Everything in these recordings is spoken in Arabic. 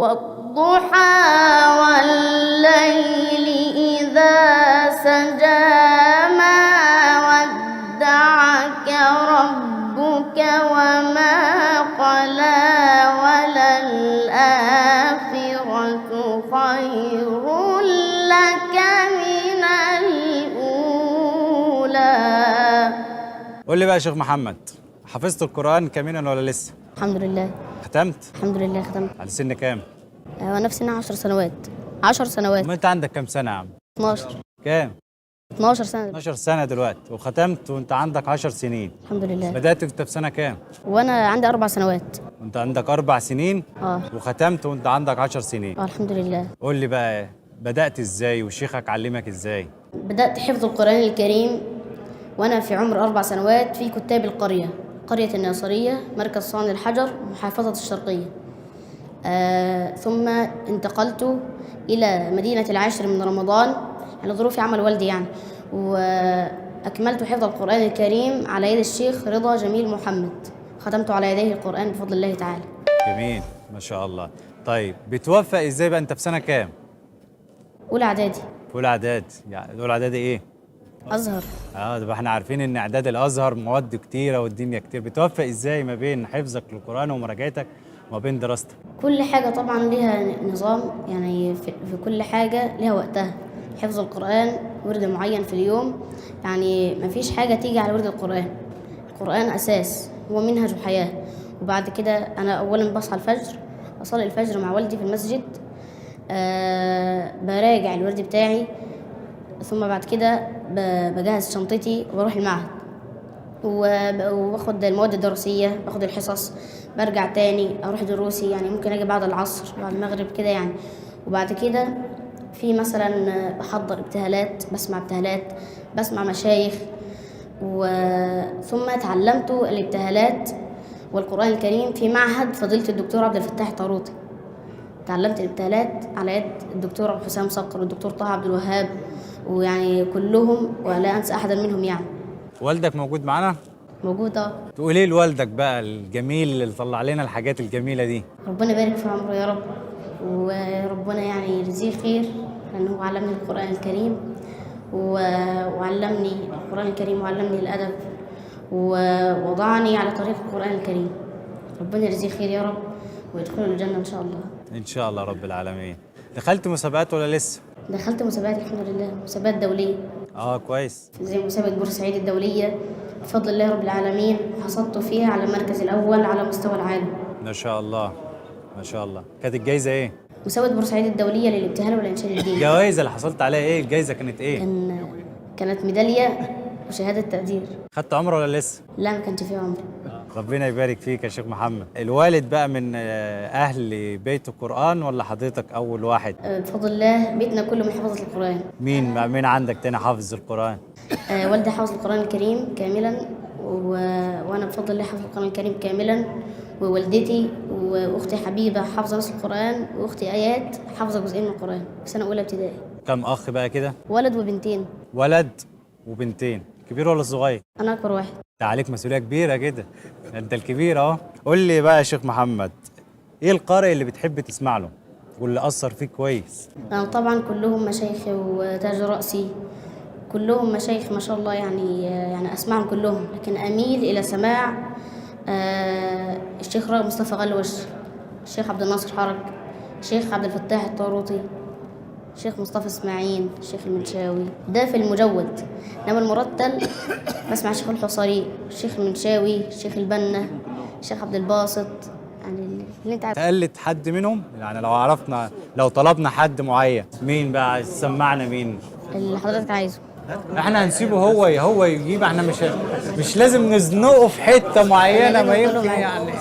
والضحى والليل إذا سجى ما ودعك ربك وما قلى وللآخرة خير لك من الأولى. قول لي بقى يا شيخ محمد، حفظت القرآن كاملا ولا لسه؟ الحمد لله. ختمت؟ الحمد لله ختمت. على سن كام؟ وأنا في سن 10 سنوات. 10 سنوات. ما انت عندك كام سنة يا عم؟ 12. كام؟ 12 سنة. 12 سنة دلوقتي، وختمت وانت عندك 10 سنين. الحمد لله. بدأت انت في سنة كام؟ وأنا عندي 4 سنوات. وانت عندك 4 سنين؟ اه. وختمت وانت عندك 10 سنين. الحمد لله. قول لي بقى، بدأت ازاي وشيخك علمك ازاي؟ بدأت حفظ القرآن الكريم وأنا في عمر 4 سنوات في كتاب القرية، قرية الناصرية، مركز صان الحجر، محافظة الشرقية. ثم انتقلت إلى مدينة العاشر من رمضان لظروف عمل والدي يعني، وأكملت حفظ القرآن الكريم على يد الشيخ رضا جميل محمد، ختمت على يديه القرآن بفضل الله تعالى. جميل ما شاء الله. طيب بتوفق ازاي بقى؟ انت في سنة كام؟ أولى إعدادي. في أولى إعدادي. يعني أولى إعدادي إيه؟ أزهر. ده احنا عارفين ان اعداد الازهر مواد كتيره والدنيا كتير. بتوفق ازاي ما بين حفظك للقران ومراجعتك وما بين دراستك؟ كل حاجة طبعا لها نظام، يعني في كل حاجة لها وقتها. حفظ القرآن ورد معين في اليوم، يعني ما فيش حاجة تيجي على ورد القرآن. القرآن أساس، هو منهج حياة. وبعد كده أنا أولا بصحى الفجر، أصلي الفجر مع والدي في المسجد، براجع الورد بتاعي، ثم بعد كده بجهز شنطتي وبروح المعهد وباخد المواد الدراسية، باخد الحصص، برجع تاني أروح دروسي، يعني ممكن أجي بعد العصر بعد المغرب كده يعني. وبعد كده في مثلا بحضر ابتهالات، بسمع ابتهالات، بسمع مشايخ، ثم تعلمت الابتهالات والقرآن الكريم في معهد فضيلة الدكتور عبد الفتاح الطاروطي. تعلمت الابتهالات على يد الدكتور حسام صقر والدكتور طه عبد الوهاب، ويعني كلهم ولا أنسى أحدا منهم يعني. والدك موجود معانا؟ موجود. تقول ايه لوالدك بقى الجميل اللي طلع لنا الحاجات الجميله دي؟ ربنا يبارك في عمره يا رب، وربنا يعني يجزيه خير، لأنه علمني القرآن الكريم وعلمني القرآن الكريم وعلمني الأدب ووضعني على طريق القرآن الكريم. ربنا يجزيه خير يا رب ويدخله الجنة إن شاء الله. ان شاء الله رب العالمين. دخلت مسابقات ولا لسه؟ دخلت مسابقات الحمد لله، مسابقات دولية. كويس. زي مسابقة بورسعيد الدولية بفضل الله رب العالمين، حصلت فيها على المركز الأول على مستوى العالم. ما شاء الله ما شاء الله. كانت الجايزه ايه؟ مسابقة بورسعيد الدولية للابتهال والإنشاد الديني. الجوائز اللي حصلت عليها ايه؟ الجايزه كانت ايه؟ كانت ميدالية وشهادة تقدير. خدت عمره ولا لسه؟ لا، ما كانش فيه عمر. ربنا يبارك فيك يا شيخ محمد. الوالد بقى من أهل بيت القرآن ولا حضرتك أول واحد؟ بفضل الله بيتنا كله من حفظة القرآن. مين عندك تاني حافظ القرآن؟ والدي حافظ القرآن الكريم كاملا، وأنا بفضل الله حافظ القرآن الكريم كاملا، ووالدتي وأختي حبيبة حافظة نص القرآن، وأختي آيات حافظة جزئين من القرآن في سنة أولى ابتدائي. كم أخ بقى كده؟ ولد وبنتين. ولد وبنتين. كبير ولا صغير؟ أنا أكبر واحد. ده عليك مسؤولية كبيرة كده، أنت الكبير أهو. قول لي بقى يا شيخ محمد، إيه القارئ اللي بتحب تسمع له واللي أثر فيك كويس؟ أنا طبعا كلهم مشايخي وتاج رأسي، كلهم مشايخ ما شاء الله، يعني أسمعهم كلهم، لكن أميل إلى سماع الشيخ مصطفى غلوش، الشيخ عبد الناصر حرج، الشيخ عبد الفتاح الطاروطي، الشيخ مصطفى اسماعيل، الشيخ المنشاوي، ده في المجود. انما المرتل بسمع الشيخ الحصري، الشيخ المنشاوي، الشيخ البنا، الشيخ عبد الباسط، يعني اللي انت عارف. تقلد حد منهم؟ يعني لو طلبنا حد معين، مين بقى سمعنا؟ مين اللي حضرتك عايزه؟ احنا هنسيبه هو يجيب، احنا مش لازم نزنقه في حته معينه، ما يمكن يعني.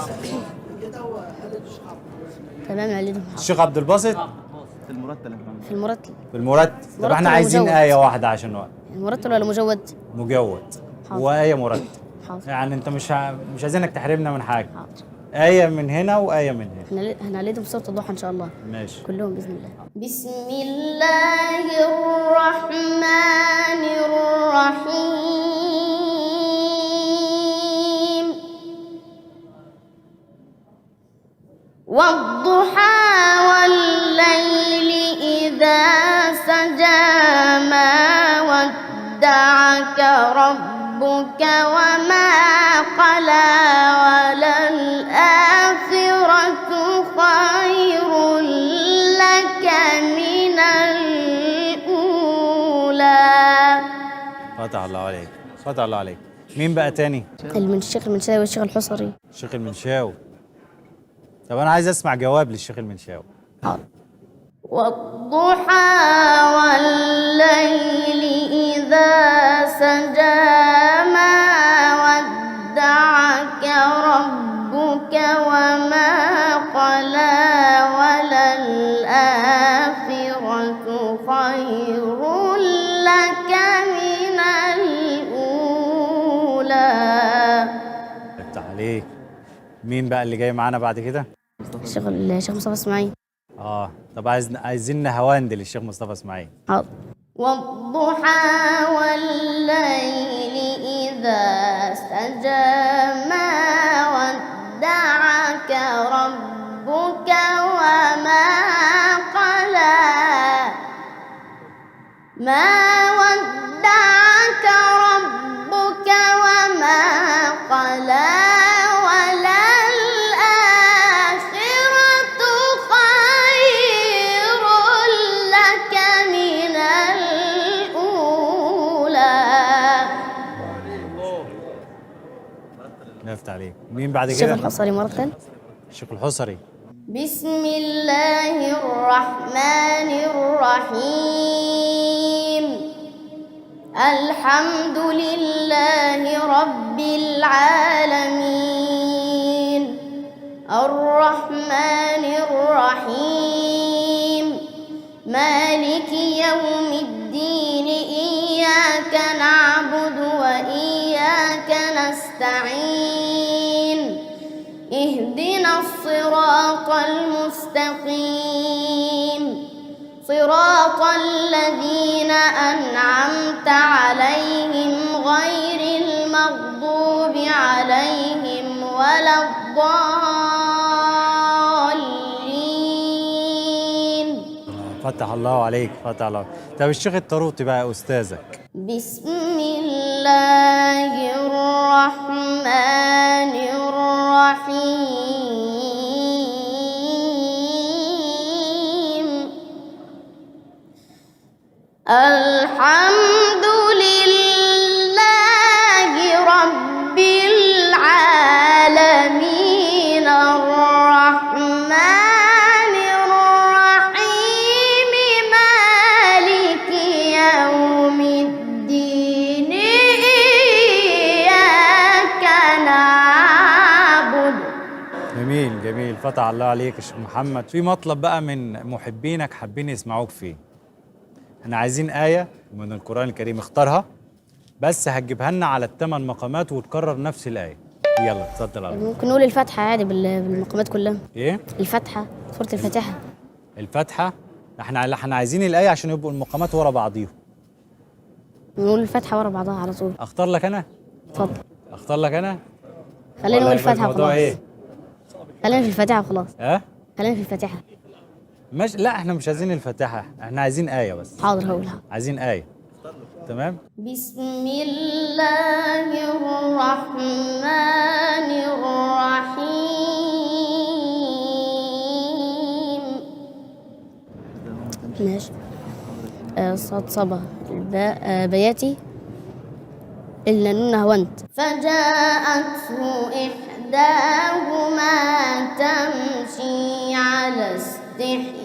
تمام عليهم. الشيخ عبد الباسط في المرتل. طب احنا عايزين آية واحدة عشان وقت. المرتل ولا مجود؟ مجود. حاضر. وآية مرتل. حاضر. يعني انت مش عايزينك تحرمنا من حاجة. حاضر. آية من هنا وآية من هنا. هنقلدهم سورة الضحى إن شاء الله. ماشي. كلهم بإذن الله. بسم الله الرحمن الرحيم. والضحى فتح الله عليك، فتح الله عليك. مين بقى تاني؟ الشيخ المنشاوي والشيخ الحصري. الشيخ المنشاوي. طب انا عايز اسمع جواب للشيخ المنشاوي. حاضر. والضحى والليل إذا سجى ما ودعك ربك وما قلى وللآخرة خير لك من الأولى. فتح عليك. مين بقى اللي جاي معانا بعد كده؟ الشيخ مصطفى اسماعيل. طب عايزين هواند للشيخ مصطفى اسماعيل. حاضر. والضحى والليل إذا سجى ما ودعك ربك وما قلى ما ودعك ربك وما قلى نفتح عليك. مين بعد الشيخ كده؟ الحصري مرة. الشيخ الحصري. بسم الله الرحمن الرحيم. الحمد لله رب العالمين الرحمن الرحيم مالك يوم الدين إياك نعبد وإياك نستعين اهدنا الصراط المستقيم صراط الذين أنعمت عليهم غير المغضوب عليهم ولا الضالين. فتح الله عليك، فتح الله. طب الشيخ الطروطي بقى أستاذك. بسم الله الرحمن الرحيم. الحمد لله رب العالمين الرحمن الرحيم مالك يوم الدين إياك نعبد. جميل جميل، فتح الله عليك يا شيخ محمد. في مطلب بقى من محبينك حابين يسمعوك فيه. احنا عايزين آية من القرآن الكريم اختارها، بس هتجيبها لنا على ال8 مقامات وتكرر نفس الآية. يلا اتفضل على ممكن نقول الفاتحة عادي بالمقامات كلها. ايه؟ الفاتحة، سورة الفاتحة. الفاتحة. احنا عايزين الآية عشان يبقوا المقامات ورا بعضيهم. نقول الفاتحة ورا بعضها على طول. اختار لك انا؟ اتفضل. اختار لك انا؟ خلينا نقول الفاتحة الموضوع وخلاص. ايه؟ خلينا في الفاتحة وخلاص. خلينا في الفاتحة. مش لا، احنا مش عايزين الفاتحة، احنا عايزين آية بس. حاضر هقولها. عايزين آية. تمام؟ بسم الله الرحمن الرحيم. ماشي. صاد صبا الباء بياتي إلا نون هونت. فجاءته إحداهما تمشي على استحياء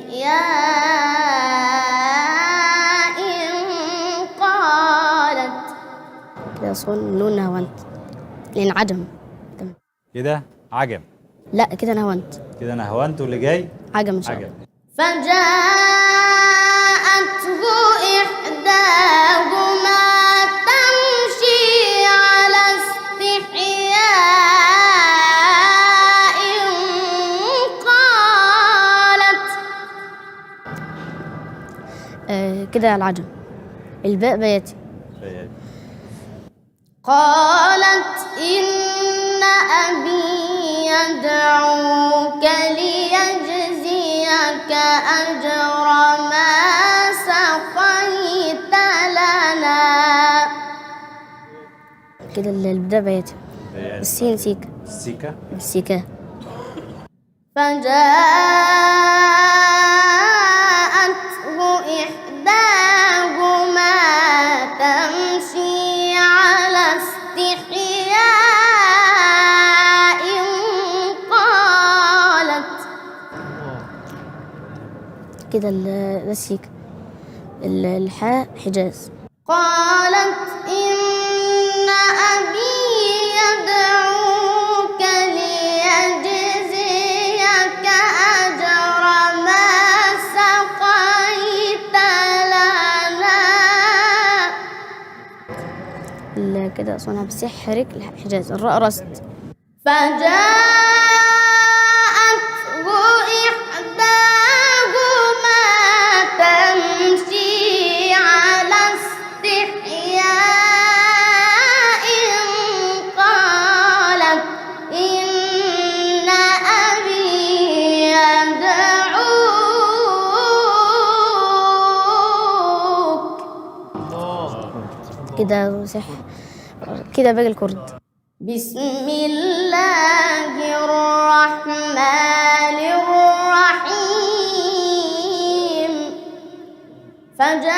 قالت كده صون نون هونت لأن عجم. تمام كده عجم. لا كده نهونت. كده انا هونت واللي جاي عجم إن شاء الله. عجم. فجاءته إحداهما تمشي على استحياء قالت كده العجم. الباء بياتي. قالت إن أبي يدعوك ليجزيك أجر ما سقيت لنا. كده البداية بياتي. السين سيكا. السيكا. السيكا. فجاءته إحداهما تمشي كده ده السيكة. الحاء حجاز. قالت إن أبي يدعوك ليجزيك أجر ما سقيت لنا. كده أصلا بسحرك الحجاز. الراء رست. فجاءته إحداهما تمشي على استحياء قالت إن أبي يدعوك. كده سحر. كده باقي الكرد. بسم الله الرحمن الرحيم. فجاءته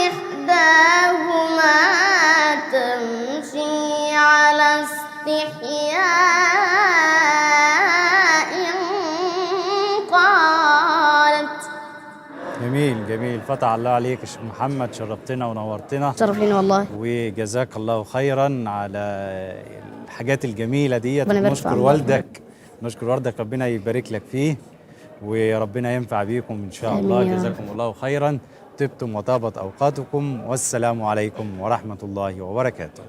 إحداهما تمشي على استحياء قالت. جميل فتح الله عليك يا شيخ محمد، شرفتنا ونورتنا. شرف لينا والله. وجزاك الله خيرا على الحاجات الجميلة ديت. نشكر والدك ربنا يبارك لك فيه وربنا ينفع بيكم إن شاء الله. جزاكم الله خيرا، طبتم وطابت أوقاتكم، والسلام عليكم ورحمة الله وبركاته.